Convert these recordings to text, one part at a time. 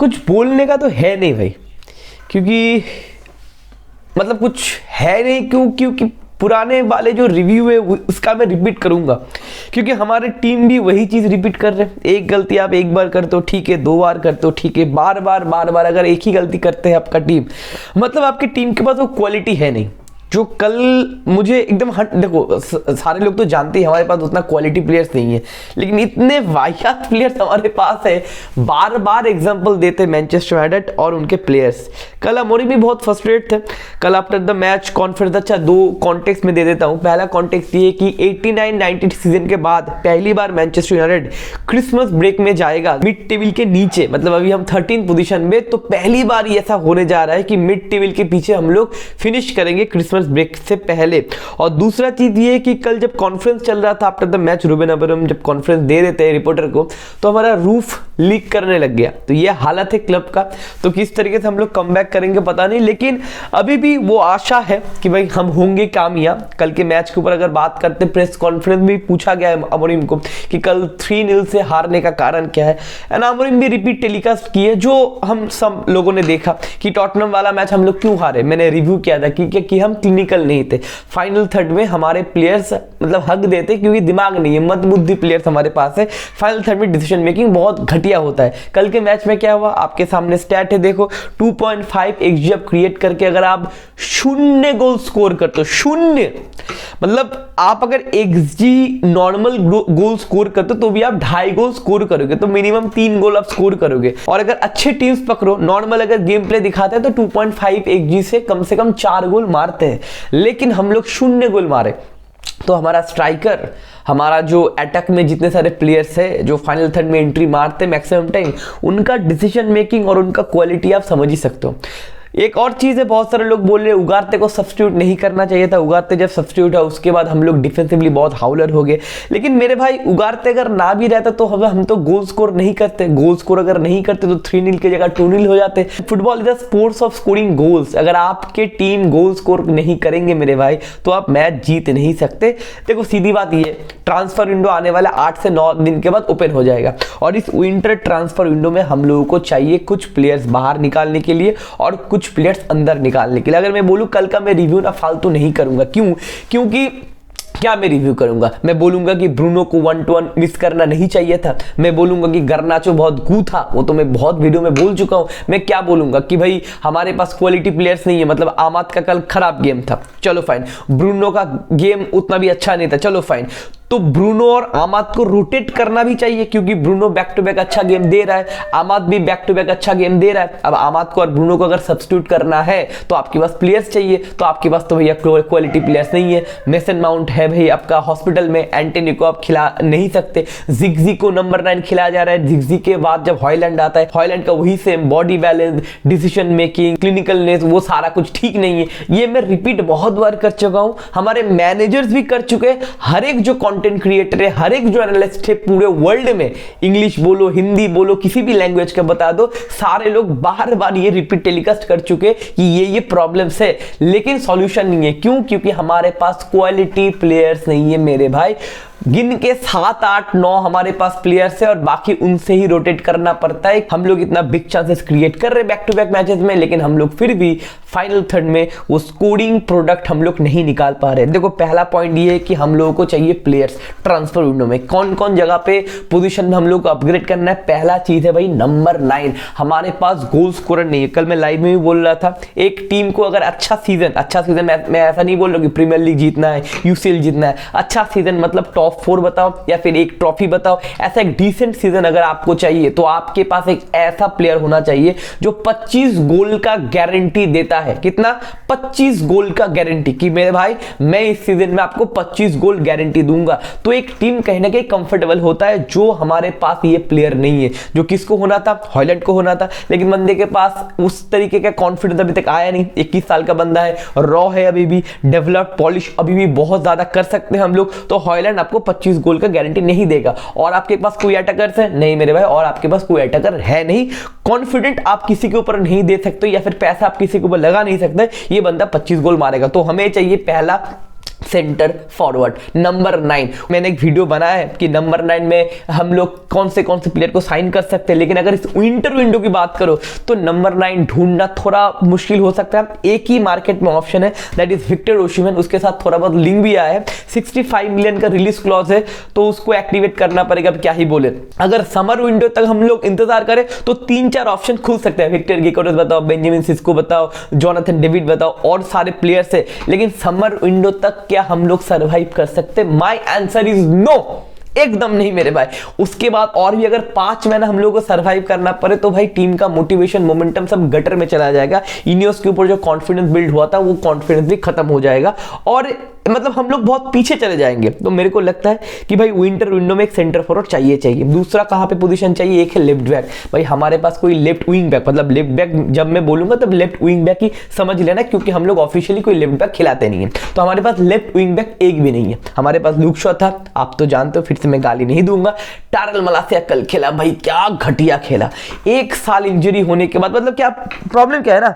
कुछ बोलने का तो है नहीं भाई, क्योंकि मतलब कुछ है नहीं। क्योंकि पुराने वाले जो रिव्यू है उसका मैं रिपीट करूंगा, क्योंकि हमारे टीम भी वही चीज़ रिपीट कर रहे हैं। एक गलती आप एक बार करते हो ठीक है, 2 बार करते हो ठीक है, बार बार अगर एक ही गलती करते हैं आपका टीम, मतलब आपकी टीम के पास वो क्वालिटी है नहीं। जो कल मुझे एकदम देखो सारे लोग तो जानते हैं हमारे पास उतना क्वालिटी प्लेयर्स नहीं है, लेकिन इतने वाहियात प्लेयर्स हमारे पास है। बार बार एग्जांपल देते मैनचेस्टर यूनाइटेड और उनके प्लेयर्स। कल अमोरिम भी बहुत फ्रस्ट्रेट थे कल आफ्टर द मैच कॉन्फ्रेंस। अच्छा, 2 कॉन्टेक्स्ट में दे देता हूँ। पहला कॉन्टेक्स्ट ये कि 89-90 सीजन के बाद पहली बार मैनचेस्टर यूनाइटेड क्रिसमस ब्रेक में जाएगा मिड टेबल के नीचे, मतलब अभी हम 13 पोजीशन में, तो पहली बार ऐसा होने जा रहा है कि मिड टेबल के पीछे हम लोग फिनिश करेंगे क्रिसमस ब्रेक से पहले। और दूसरा चीज ये कि कल जब कॉन्फ्रेंस चल रहा था after the match, Ruben Amorim जब कॉन्फ्रेंस दे देते हैं रिपोर्टर को, तो हमारा रूफ लीक करने लग गया। तो ये हालत है क्लब का। तो किस तरीके से हम लोग कमबैक करेंगे पता नहीं, लेकिन अभी भी वो आशा है कि भाई हम होंगे कामयाब। कल के मैच के ऊपर अगर बात करते, प्रेस कॉन्फ्रेंस में पूछा गया है अमोरिम को कि कल 3-0 से हारने का कारण क्या है, एंड अमोरिम भी रिपीट टेलीकास्ट की है जो हम सब लोगों ने देखा कि टॉटनहम वाला मैच हम लोग क्यों हारे। मैंने रिव्यू किया था कि हम क्लिनिकल नहीं थे। फाइनल थर्ड में हमारे प्लेयर्स मतलब हक देते क्योंकि दिमाग नहीं है, मंदबुद्धि प्लेयर्स हमारे पास है। फाइनल थर्ड में डिसीजन मेकिंग बहुत घटिया होता है। कल के मैच में क्या हुआ आपके सामने स्टैट है, देखो 2.5 एक्सजी आप क्रिएट करके अगर आप 0 गोल स्कोर करते हो, 0 मतलब आप अगर एक्सजी नॉर्मल गोल स्कोर करते हो तो भी आप 2.5 गोल स्कोर करोगे, तो मिनिमम 3 गोल आप स्कोर करोगे। और अगर अच्छे टीम्स पकड़ो, नॉर्मल अगर गेम प्ले दिखाते हैं तो 2.5 एक्सजी से कम 4 गोल मारते हैं, लेकिन हम लोग 0 गोल मारे। तो हमारा स्ट्राइकर, हमारा जो अटैक में जितने सारे प्लेयर्स है जो फाइनल थर्ड में एंट्री मारते हैं मैक्सिमम टाइम, उनका डिसीजन मेकिंग और उनका क्वालिटी आप समझ ही सकते हो। एक और चीज है, बहुत सारे लोग बोल रहे हैं उगारते को सब्स्टिट्यूट नहीं करना चाहिए था। उगारते जब सब्स्टिट्यूट है उसके बाद हम लोग डिफेंसिवली बहुत हाउलर हो गए, लेकिन मेरे भाई उगारते अगर ना भी रहता तो हम तो गोल स्कोर नहीं करते। गोल स्कोर अगर नहीं करते तो 3-0 की जगह 2-0 हो जाते। Football is the sports of scoring goals. अगर आपके टीम गोल स्कोर नहीं करेंगे मेरे भाई तो आप मैच जीत नहीं सकते। देखो सीधी बात ये, ट्रांसफर विंडो आने वाला 8 से 9 दिन के बाद ओपन हो जाएगा, और इस विंटर ट्रांसफर विंडो में हम लोगों को चाहिए कुछ प्लेयर्स बाहर निकालने के लिए और कुछ प्लेयर्स अंदर निकालने के लिए। अगर मैं बोलूं कल का मैं रिव्यू ना फालतू नहीं करूंगा, क्योंकि क्या मैं रिव्यू करूंगा, मैं बोलूंगा कि ब्रूनो को 1-1 मिस करना नहीं चाहिए था। मैं बोलूंगा कि गर्नाचो बहुत गू था, वो तो मैं बहुत वीडियो में बोल चुका हूं। मैं क्या बोलूंगा कि भाई हमारे पास क्वालिटी प्लेयर्स नहीं है, मतलब आमाद का कल खराब गेम था, चलो फाइन। ब्रूनो का गेम उतना भी अच्छा नहीं था, चलो फाइन। तो ब्रूनो और आमाद को रोटेट करना भी चाहिए, क्योंकि ब्रूनो बैक टू बैक अच्छा गेम दे रहा है, आमाद भी बैक टू बैक अच्छा गेम दे रहा है। अब आमाद को और ब्रूनो को अगर सब्स्टिट्यूट करना है तो आपके पास प्लेयर्स चाहिए, तो आपके पास तो भैया क्वालिटी प्लेयर्स नहीं है। मेसन माउंट है भाई आपका हॉस्पिटल में, एंटनी को आप खिला नहीं सकते। जिग्जी को नंबर 9 खिलाया जा रहा है। जिग्जी के बाद जब हॉयलैंड आता है, हॉयलैंड का वही same body balance, decision making, clinicalness, वो सारा कुछ ठीक नहीं है। ये मैं रिपीट बहुत बार कर चुका हूं, हमारे मैनेजर्स भी कर चुके हैं। हर एक जो कंटेंट क्रिएटर है, हर एक जो एनालिस्ट है पूरे वर्ल्ड में, इंग्लिश बोलो हिंदी बोलो किसी भी लैंग्वेज का बता दो, सारे लोग बार बार ये रिपीट टेलीकास्ट कर चुके कि ये प्रॉब्लम्स है, लेकिन सॉल्यूशन नहीं है। क्यों? क्योंकि हमारे पास क्वालिटी प्लेयर्स नहीं है मेरे भाई। गिन के 7, 8, 9 हमारे पास प्लेयर्स है और बाकी उनसे ही रोटेट करना पड़ता है। हम लोग इतना बिग चांसेस क्रिएट कर रहे बैक टू बैक मैचेस में, लेकिन हम लोग फिर भी फाइनल थर्ड में वो स्कोरिंग प्रोडक्ट हम लोग नहीं निकाल पा रहे। देखो पहला पॉइंट ये है कि हम लोगों को चाहिए प्लेयर्स ट्रांसफर विंडो में। कौन कौन जगह पे पोजीशन में हम लोग को अपग्रेड करना है? पहला चीज है भाई नंबर 9। हमारे पास गोल स्कोरर नहीं है। कल मैं लाइव में भी बोल रहा था, एक टीम को अगर अच्छा सीजन मैं ऐसा नहीं बोल रहा कि प्रीमियर लीग जीतना है, यूसीएल जीतना है, अच्छा सीजन मतलब टॉप 4 बताओ या फिर एक ट्रॉफी बताओ, ऐसा एक डिसेंट सीजन अगर आपको चाहिए तो आपके पास एक ऐसा प्लेयर होना चाहिए जो 25 गोल का गारंटी देता है। कितना? 25 गोल का गारंटी, कि मेरे भाई मैं इस सीजन में आपको 25 गोल गारंटी दूंगा। तो एक टीम कहीं ना कहीं कंफर्टेबल होता है, जो हमारे पास ये प्लेयर नहीं है। जो किसको होना था? हॉयलैंड को होना था, लेकिन बंदे के पास उस तरीके का कॉन्फिडेंस अभी तक आया नहीं। 21 साल का बंदा है, रॉ है, अभी भी डेवलप पॉलिश अभी भी बहुत ज्यादा कर सकते हैं हम लोग। तो हॉयलैंड आपको 25 गोल का गारंटी नहीं देगा। और आपके पास कोई अटैकर्स है नहीं मेरे भाई, और आपके पास कोई अटैकर है नहीं। कॉन्फिडेंट आप किसी के ऊपर नहीं दे सकते, या फिर पैसा आप किसी के ऊपर लगा नहीं सकते ये बंदा 25 गोल मारेगा। तो हमें चाहिए पहला सेंटर फॉरवर्ड नंबर 9। मैंने एक वीडियो बनाया है कि नंबर 9 में हम लोग कौन से प्लेयर को साइन कर सकते हैं, लेकिन अगर इस विंटर विंडो की बात करो तो नंबर 9 ढूंढना थोड़ा मुश्किल हो सकता है। एक ही मार्केट में ऑप्शन है, दैट इज विक्टर ओसिमन। उसके साथ थोड़ा बहुत लिंक भी आया है, 65 मिलियन का रिलीज क्लॉज है, तो उसको एक्टिवेट करना पड़ेगा। क्या ही बोले, अगर समर विंडो तक हम लोग इंतजार करें तो 3-4 ऑप्शन खुल सकते हैं। विक्टर गिकोरस बताओ, बेंजामिन सिस्को बताओ, जोनाथन डेविड बताओ, और सारे प्लेयर्स है, लेकिन समर विंडो तक क्या हम लोग सरवाइव कर सकते? माई आंसर इज नो, एकदम नहीं मेरे भाई। उसके बाद और भी अगर 5 महीना हम लोगों को सरवाइव करना पड़े तो भाई टीम का मोटिवेशन मोमेंटम सब गटर में चला जाएगा। इनियोस के ऊपर जो कॉन्फिडेंस बिल्ड हुआ था वो कॉन्फिडेंस भी खत्म हो जाएगा और मतलब हम लोग बहुत पीछे चले जाएंगे। तो मेरे को लगता है कि भाई विंटर विंडो में एक सेंटर फॉरवर्ड चाहिए। दूसरा कहां पे पोजीशन चाहिए? एक है लेफ्ट बैक। भाई हमारे पास कोई लेफ्ट विंग बैक, मतलब लेफ्ट बैक जब मैं बोलूंगा तब लेफ्ट विंग बैक ही समझ लेना, क्योंकि हम लोग ऑफिशियली कोई लेफ्ट बैक खिलाते नहीं है। तो हमारे पास लेफ्ट विंग बैक एक भी नहीं है। हमारे पास लुक शॉ था, आप तो जानते हो, फिर से मैं गाली नहीं दूंगा। टारल मलासिया कल खेला, भाई क्या घटिया खेला। 1 साल इंजरी होने के बाद, मतलब क्या प्रॉब्लम क्या है ना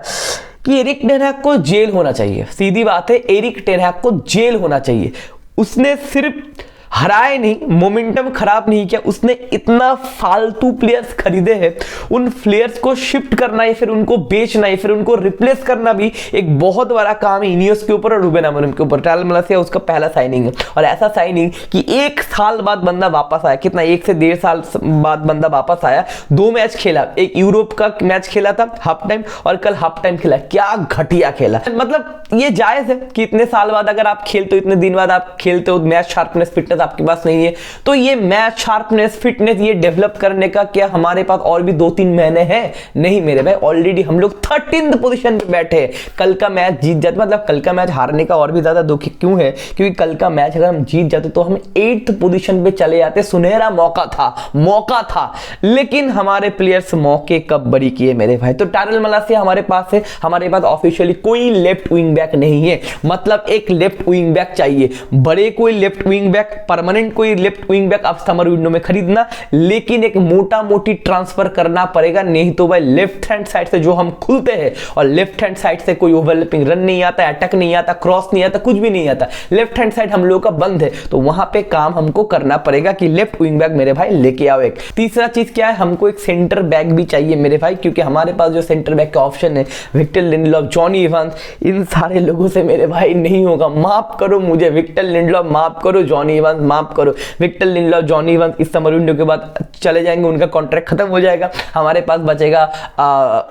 कि एरिक टेन हैग को जेल होना चाहिए। सीधी बात है, एरिक टेन हैग को जेल होना चाहिए। उसने सिर्फ हराए नहीं, मोमेंटम खराब नहीं किया, उसने इतना फालतू प्लेयर्स खरीदे हैं। उन प्लेयर्स को शिफ्ट करना है, फिर उनको बेचना है, फिर उनको रिप्लेस करना भी एक बहुत बड़ा काम है इनियोस के ऊपर और रूबेन अमोरिम के ऊपर। टारल मलासिया उसका पहला साइनिंग है, और ऐसा साइनिंग कि 1 साल बाद बंदा वापस आया। कितना, 1 से 1.5 साल बाद बंदा वापस आया। 2 मैच खेला, एक यूरोप का मैच खेला था हाफ टाइम, और कल हाफ टाइम खेला। क्या घटिया खेला। मतलब ये जायज है कि इतने साल बाद अगर आप खेलते हो, इतने दिन बाद आप खेलते हो, मैच शार्पनेस फिटनेस आपके पास नहीं है, तो ये मैच शार्पनेस फिटनेस ये डेवलप करने का क्या हमारे पास और भी 2-3 महीने हैं? नहीं मेरे भाई, ऑलरेडी हम लोग 13th पोजीशन पे बैठे हैं। कल का मैच जीत जाते, मतलब कल का मैच हारने का और भी ज्यादा दुख क्यों है, क्योंकि कल का मैच अगर हम जीत जाते तो हम 8th पोजीशन पे चले जाते। सुनहरा मौका था, लेकिन हमारे प्लेयर्स मौके कब बड़ी किए मेरे भाई। तो टारल मलासिया हमारे पास है, हमारे पास ऑफिशियली कोई लेफ्ट विंग बैक नहीं है। मतलब एक लेफ्ट विंग बैक चाहिए, बड़े कोई लेफ्ट विंग बैक, परमानेंट कोई लेफ्ट विंग बैक आप समर विंडो में खरीदना, लेकिन एक मोटा मोटी ट्रांसफर करना पड़ेगा। नहीं तो भाई लेफ्ट हैंड साइड से जो हम खुलते हैं, और लेफ्ट हैंड साइड से कोई ओवरलैपिंग रन नहीं आता, अटैक नहीं आता, क्रॉस नहीं आता, कुछ भी नहीं आता। लेफ्ट हैंड साइड हम लोगों का बंद है, तो वहां पे काम हमको करना पड़ेगा कि लेफ्ट विंग बैक मेरे भाई लेके आओ। एक तीसरा चीज क्या है, हमको एक सेंटर बैक भी चाहिए मेरे भाई, क्योंकि हमारे पास जो सेंटर बैक का ऑप्शन है, विक्टर लिंडलॉफ, जॉनी इवांस, इन सारे लोगों से मेरे भाई नहीं होगा। माफ करो मुझे, विक्टर लिंडलॉफ माफ करो, जॉनी इवांस माफ करो। विक्टर लिंडलॉफ, जॉनी इवांस इस समर विंडो के बाद चले जाएंगे, उनका कॉन्ट्रैक्ट खत्म हो जाएगा। हमारे पास बचेगा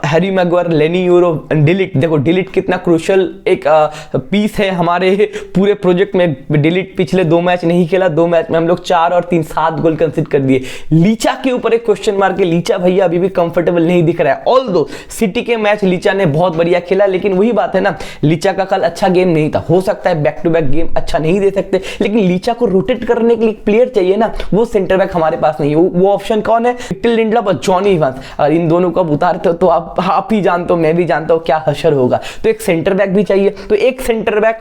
हैरी मैगवायर, लेनी यूरो, डिलीट। देखो डिलीट कितना क्रूशियल एक पीस है हमारे पूरे प्रोजेक्ट में। डिलीट पिछले 2 मैच नहीं खेला, 2 मैच में हम लोग 4 और 3 7 गोल कंसीड कर दिए। लीचा के ऊपर एक क्वेश्चन मार्क है, लीचा भैया अभी भी कंफर्टेबल नहीं दिख रहा है। ऑल्दो सिटी के मैच लीचा ने बहुत बढ़िया खेला, लेकिन वही बात है ना, लीचा का कल अच्छा गेम नहीं था। हो सकता है बैक टू बैक गेम अच्छा नहीं दे सकते, लेकिन लीचा को रोटेट करने के लिए प्लेयर चाहिए ना, वो सेंटर बैक हमारे पास नहीं है। वो ऑप्शन कौन है? विक्टर लिंडलॉफ और जॉनी इवांस। अगर इन दोनों को उतारते हो तो आप ही जानते हो, मैं भी जानता हूं क्या हशर होगा। तो एक सेंटर बैक भी चाहिए, तो एक सेंटर बैक,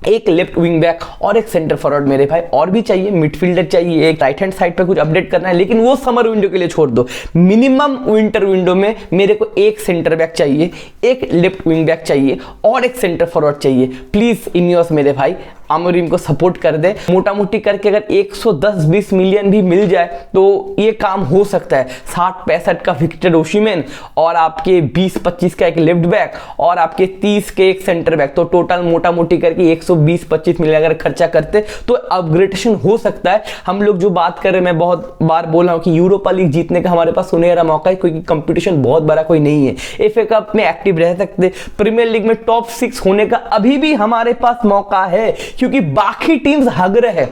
एक लेफ्ट विंग बैक और एक सेंटर फॉरवर्ड मेरे भाई और भी चाहिए। मिडफील्डर चाहिए, एक राइट हैंड साइड पे कुछ अपडेट करना है, लेकिन वो समर विंडो के लिए छोड़ दो। मिनिमम विंटर विंडो में मेरे को एक सेंटर बैक चाहिए, एक लेफ्ट विंग बैक चाहिए और एक सेंटर फॉरवर्ड चाहिए। प्लीज इनियोस मेरे भाई अमोरिम को सपोर्ट कर दे। मोटा मोटी करके अगर 110-20 मिलियन भी मिल जाए तो ये काम हो सकता है। 60-65 का विक्टर ओसिमन और आपके 20-25 का एक लेफ्ट बैक और आपके 30 के एक सेंटर बैक, तो टोटल मोटा मोटी करके 120-25 मिलियन अगर खर्चा करते तो अपग्रेडेशन हो सकता है। हम लोग जो बात कर रहे हैं, मैं बहुत बार बोल रहा हूं कि यूरोपा लीग जीतने का हमारे पास सुनहरा मौका है, क्योंकि कंपटीशन बहुत बड़ा कोई नहीं है। एफए कप में एक्टिव रह सकते, प्रीमियर लीग में टॉप 6 होने का अभी भी हमारे पास मौका है, क्योंकि बाकी टीम्स हग रहे हैं।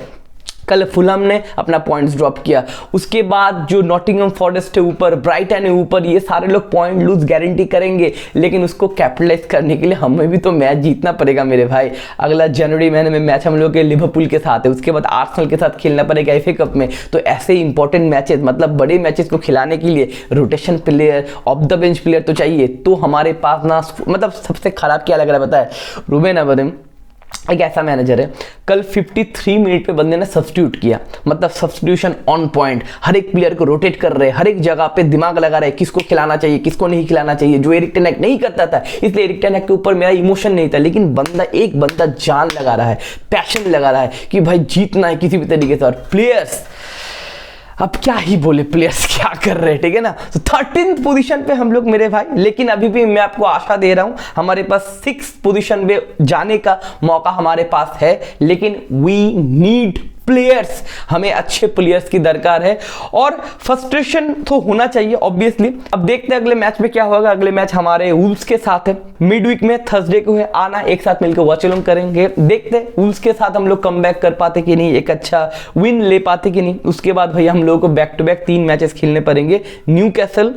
कल फुलहम ने अपना पॉइंट्स ड्रॉप किया, उसके बाद जो नॉटिंघम फॉरेस्ट है ऊपर, ब्राइटन है ऊपर, ये सारे लोग पॉइंट लूज गारंटी करेंगे, लेकिन उसको कैपिटलाइज करने के लिए हमें भी तो मैच जीतना पड़ेगा मेरे भाई। अगला जनवरी महीने में मैच हम लोग के लिवरपूल के साथ है, उसके बाद आर्सेनल के साथ खेलना पड़ेगा एफए कप में। तो ऐसे इंपॉर्टेंट मैचेस, मतलब बड़े मैचेस को खिलाने के लिए rotation player, of the bench player तो चाहिए। तो हमारे पास ना, मतलब सबसे खराब क्या लग रहा है पता है? रूबेन अमोरिम एक ऐसा मैनेजर है, कल 53 मिनट पे बंदे ने सब्स्टिट्यूट किया, मतलब सब्स्टिट्यूशन ऑन पॉइंट, हर एक प्लेयर को रोटेट कर रहे, हर एक जगह पे दिमाग लगा रहे, किसको खिलाना चाहिए किसको नहीं खिलाना चाहिए, जो एरिक टेन हैग नहीं करता था, इसलिए एरिक टेन हैग के ऊपर मेरा इमोशन नहीं था, लेकिन एक बंदा जान लगा रहा है, पैशन लगा रहा है कि भाई जीतना है किसी भी तरीके से। और प्लेयर्स, अब क्या ही बोले, प्लेयर्स क्या कर रहे हैं, ठीक है ना। तो 13th पोजीशन पे हम लोग मेरे भाई, लेकिन अभी भी मैं आपको आशा दे रहा हूं, हमारे पास 6th पोजीशन पे जाने का मौका हमारे पास है, लेकिन वी नीड प्लेयर्स, हमें अच्छे प्लेयर्स की दरकार है। और फ्रस्ट्रेशन तो होना चाहिए ऑब्वियसली। अब देखते हैं अगले मैच में क्या होगा। अगले मैच हमारे वुल्व्स के साथ है, मिड वीक में थर्सडे को है, आना एक साथ मिलकर वॉच अलोंग करेंगे। देखते हैं वुल्व्स के साथ हम लोग कमबैक कर पाते कि नहीं, एक अच्छा विन ले पाते कि नहीं। उसके बाद भाई हम लोगों को बैक टू बैक 3 मैचेस खेलने पड़ेंगे, न्यूकैसल,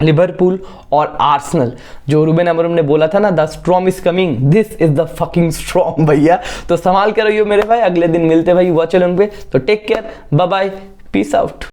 लिवरपूल और आर्सेनल। जो रूबेन अमोरिम ने बोला था ना, the storm is coming, this is the fucking storm भैया। तो संभाल कर रहियो मेरे भाई, अगले दिन मिलते भाई वॉच अलोंग पे। तो take care, bye bye, peace out.